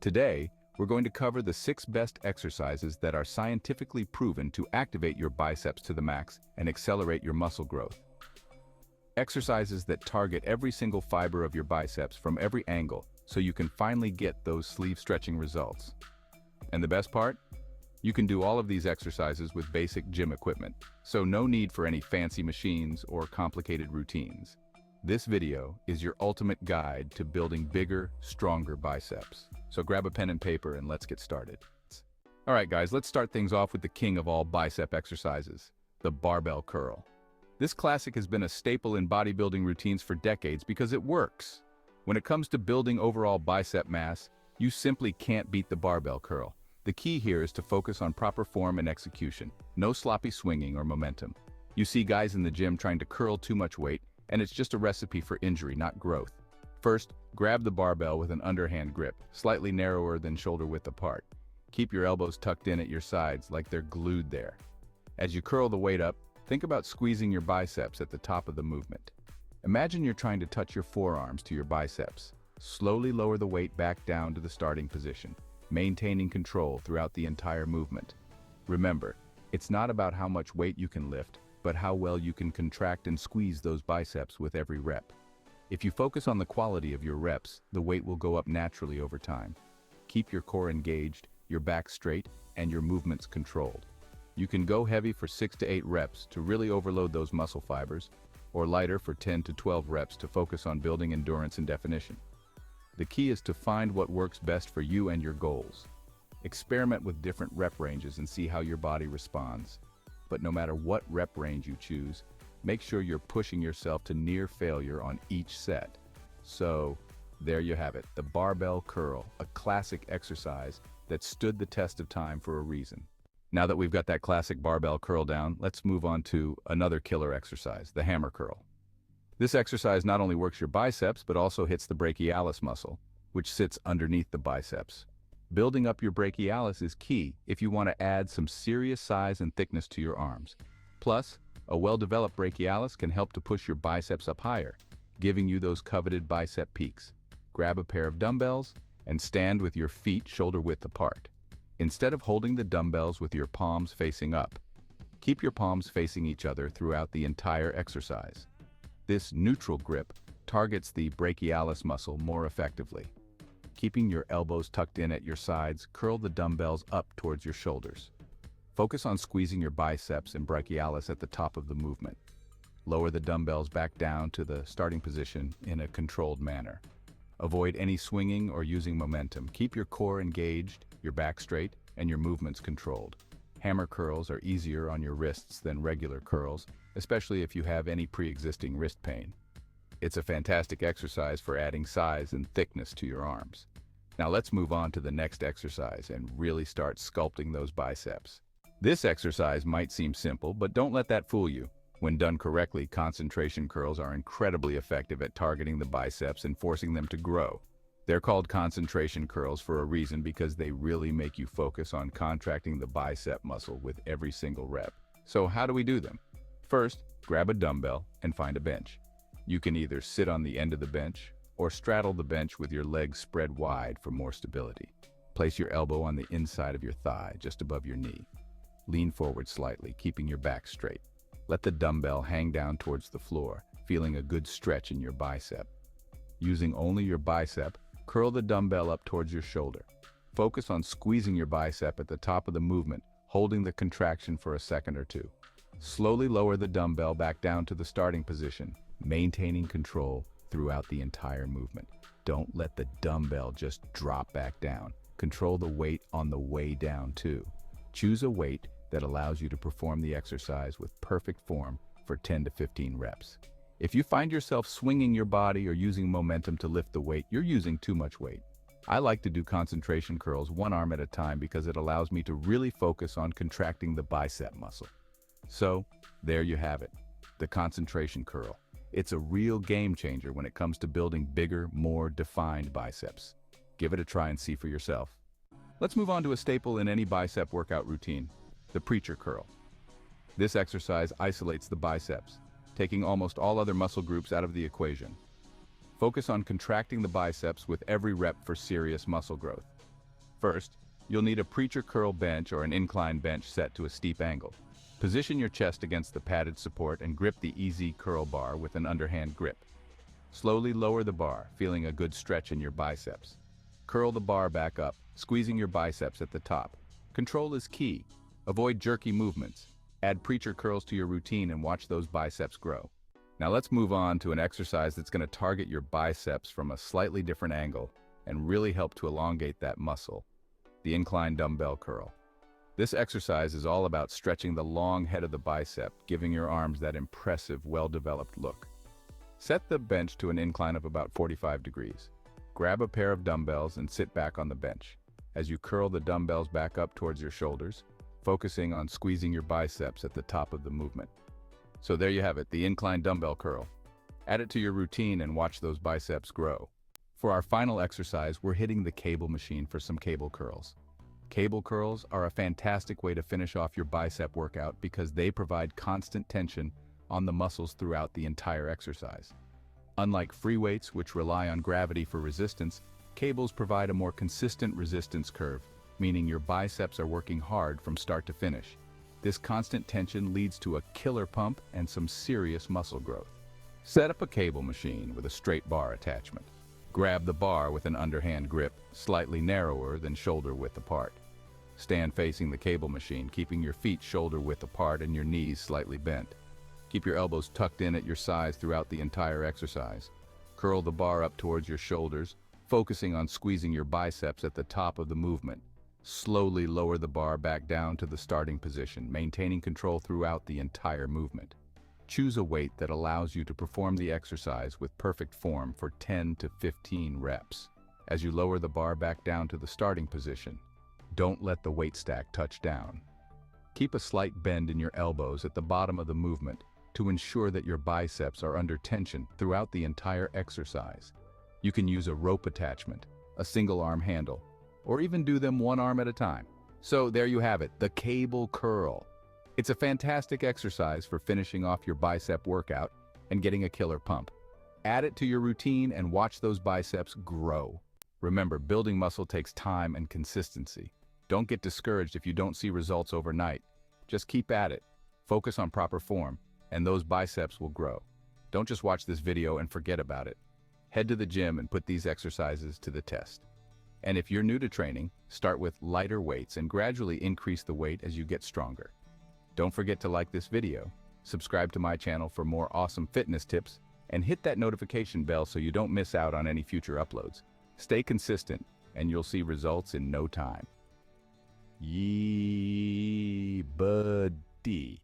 Today, we're going to cover the 6 best exercises that are scientifically proven to activate your biceps to the max and accelerate your muscle growth. Exercises that target every single fiber of your biceps from every angle so you can finally get those sleeve stretching results. And the best part? You can do all of these exercises with basic gym equipment, so no need for any fancy machines or complicated routines. This video is your ultimate guide to building bigger, stronger biceps. So grab a pen and paper and let's get started. Alright guys, let's start things off with the king of all bicep exercises, the barbell curl. This classic has been a staple in bodybuilding routines for decades because it works. When it comes to building overall bicep mass, you simply can't beat the barbell curl. The key here is to focus on proper form and execution, no sloppy swinging or momentum. You see guys in the gym trying to curl too much weight, and it's just a recipe for injury, not growth. First, grab the barbell with an underhand grip, slightly narrower than shoulder width apart. Keep your elbows tucked in at your sides like they're glued there. As you curl the weight up, think about squeezing your biceps at the top of the movement. Imagine you're trying to touch your forearms to your biceps. Slowly lower the weight back down to the starting position, maintaining control throughout the entire movement. Remember, it's not about how much weight you can lift, but how well you can contract and squeeze those biceps with every rep. If you focus on the quality of your reps, the weight will go up naturally over time. Keep your core engaged, your back straight, and your movements controlled. You can go heavy for 6 to 8 reps to really overload those muscle fibers, or lighter for 10 to 12 reps to focus on building endurance and definition. The key is to find what works best for you and your goals. Experiment with different rep ranges and see how your body responds. But no matter what rep range you choose, make sure you're pushing yourself to near failure on each set. So, there you have it, the barbell curl, a classic exercise that stood the test of time for a reason. Now that we've got that classic barbell curl down, let's move on to another killer exercise, the hammer curl. This exercise not only works your biceps, but also hits the brachialis muscle, which sits underneath the biceps. Building up your brachialis is key if you want to add some serious size and thickness to your arms. Plus, a well-developed brachialis can help to push your biceps up higher, giving you those coveted bicep peaks. Grab a pair of dumbbells and stand with your feet shoulder-width apart. Instead of holding the dumbbells with your palms facing up, keep your palms facing each other throughout the entire exercise. This neutral grip targets the brachialis muscle more effectively. Keeping your elbows tucked in at your sides, curl the dumbbells up towards your shoulders. Focus on squeezing your biceps and brachialis at the top of the movement. Lower the dumbbells back down to the starting position in a controlled manner. Avoid any swinging or using momentum. Keep your core engaged, your back straight, and your movements controlled. Hammer curls are easier on your wrists than regular curls, especially if you have any pre-existing wrist pain. It's a fantastic exercise for adding size and thickness to your arms. Now let's move on to the next exercise and really start sculpting those biceps. This exercise might seem simple, but don't let that fool you. When done correctly, concentration curls are incredibly effective at targeting the biceps and forcing them to grow. They're called concentration curls for a reason because they really make you focus on contracting the bicep muscle with every single rep. So how do we do them? First, grab a dumbbell and find a bench. You can either sit on the end of the bench or straddle the bench with your legs spread wide for more stability. Place your elbow on the inside of your thigh, just above your knee. Lean forward slightly, keeping your back straight. Let the dumbbell hang down towards the floor, feeling a good stretch in your bicep. Using only your bicep, curl the dumbbell up towards your shoulder. Focus on squeezing your bicep at the top of the movement, holding the contraction for a second or two. Slowly lower the dumbbell back down to the starting position, maintaining control throughout the entire movement. Don't let the dumbbell just drop back down. Control the weight on the way down too. Choose a weight that allows you to perform the exercise with perfect form for 10 to 15 reps. If you find yourself swinging your body or using momentum to lift the weight, you're using too much weight. I like to do concentration curls one arm at a time because it allows me to really focus on contracting the bicep muscle. So, there you have it, the concentration curl. It's a real game changer when it comes to building bigger, more defined biceps. Give it a try and see for yourself. Let's move on to a staple in any bicep workout routine, the preacher curl. This exercise isolates the biceps, taking almost all other muscle groups out of the equation. Focus on contracting the biceps with every rep for serious muscle growth. First, you'll need a preacher curl bench or an incline bench set to a steep angle. Position your chest against the padded support and grip the easy curl bar with an underhand grip. Slowly lower the bar, feeling a good stretch in your biceps. Curl the bar back up, squeezing your biceps at the top. Control is key. Avoid jerky movements. Add preacher curls to your routine and watch those biceps grow. Now let's move on to an exercise that's going to target your biceps from a slightly different angle and really help to elongate that muscle, the incline dumbbell curl. This exercise is all about stretching the long head of the bicep, giving your arms that impressive, well-developed look. Set the bench to an incline of about 45 degrees. Grab a pair of dumbbells and sit back on the bench. As you curl the dumbbells back up towards your shoulders, focusing on squeezing your biceps at the top of the movement. So there you have it, the incline dumbbell curl. Add it to your routine and watch those biceps grow. For our final exercise, we're hitting the cable machine for some cable curls. Cable curls are a fantastic way to finish off your bicep workout because they provide constant tension on the muscles throughout the entire exercise. Unlike free weights, which rely on gravity for resistance, cables provide a more consistent resistance curve, meaning your biceps are working hard from start to finish. This constant tension leads to a killer pump and some serious muscle growth. Set up a cable machine with a straight bar attachment. Grab the bar with an underhand grip, slightly narrower than shoulder width apart. Stand facing the cable machine, keeping your feet shoulder width apart and your knees slightly bent. Keep your elbows tucked in at your sides throughout the entire exercise. Curl the bar up towards your shoulders, focusing on squeezing your biceps at the top of the movement. Slowly lower the bar back down to the starting position, maintaining control throughout the entire movement. Choose a weight that allows you to perform the exercise with perfect form for 10 to 15 reps. As you lower the bar back down to the starting position, don't let the weight stack touch down. Keep a slight bend in your elbows at the bottom of the movement to ensure that your biceps are under tension throughout the entire exercise. You can use a rope attachment, a single arm handle, or even do them one arm at a time. So there you have it, the cable curl. It's a fantastic exercise for finishing off your bicep workout and getting a killer pump. Add it to your routine and watch those biceps grow. Remember, building muscle takes time and consistency. Don't get discouraged if you don't see results overnight. Just keep at it. Focus on proper form, and those biceps will grow. Don't just watch this video and forget about it. Head to the gym and put these exercises to the test. And if you're new to training, start with lighter weights and gradually increase the weight as you get stronger. Don't forget to like this video, subscribe to my channel for more awesome fitness tips, and hit that notification bell so you don't miss out on any future uploads. Stay consistent, and you'll see results in no time. Yee buddy.